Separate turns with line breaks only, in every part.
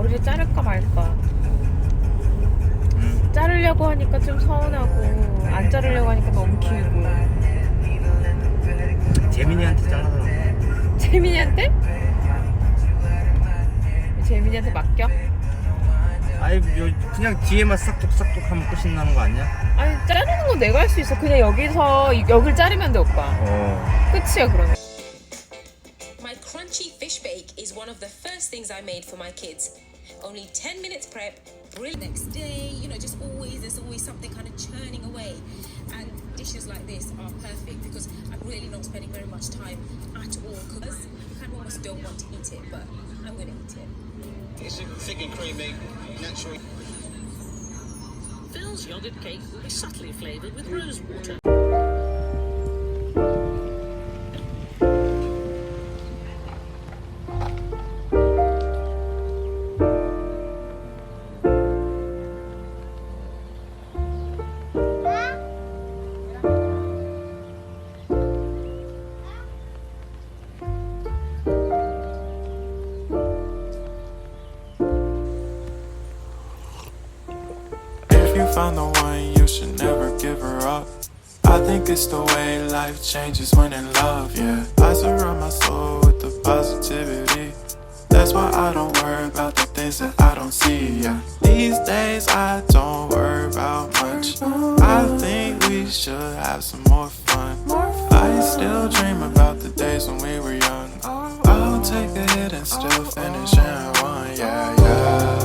그래서 자를까 말까. 자르려고 하니까 좀 서운하고 안 자르려고 하니까 너무 길고.
재민이한테 잘라달라고.
재민이한테? 재민이한테 맡겨?
아이 그냥 뒤에만 싹둑싹둑 하면 끝이 나는 거 아니야?
아니 자르는 건 내가 할 수 있어. 그냥 여길 자르면 돼 오빠. 끝이야 그러면.
My crunchy fish bake is one of the first things I made for my kids. Only 10 minutes prep, brilliant. Next day, there's always something kind of churning away. And dishes like this are perfect because I'm really not spending very much time at all. Because you kind of almost don't want to eat it, but I'm going to eat it.
It's thick and creamy, natural.
Phil's yogurt cake will be subtly flavoured with rose water.
Found the one, you should never give her up. I think it's the way life changes when in love, yeah. I surround my soul with the positivity. That's why I don't worry about the things that I don't see, yeah. These days I don't worry about much. I think we should have some more fun. I still dream about the days when we were young. I'll take a hit and still finish in one, yeah, yeah.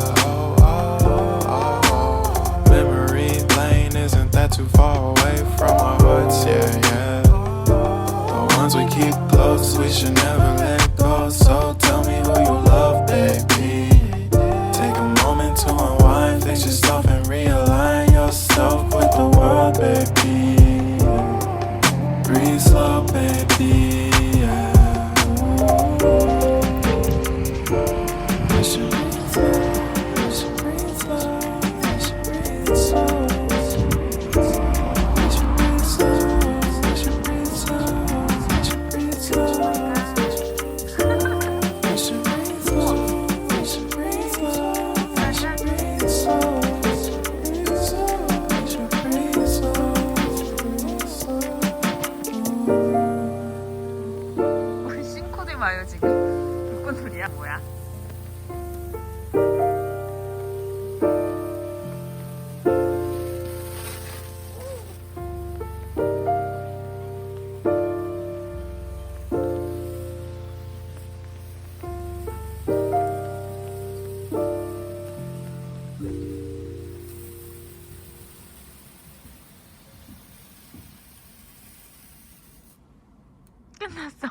Isn't that too far away from our hearts? Yeah, yeah. The ones we keep close, we should never let go. So tell me who you love, baby. Take a moment to unwind, fix yourself and realign yourself with the world, baby. Breathe slow, baby. Yeah. We should breathe slow, we should breathe slow, we should breathe slow.
신코들 마요 지금. 불꽃놀이야 뭐야? 끝났어.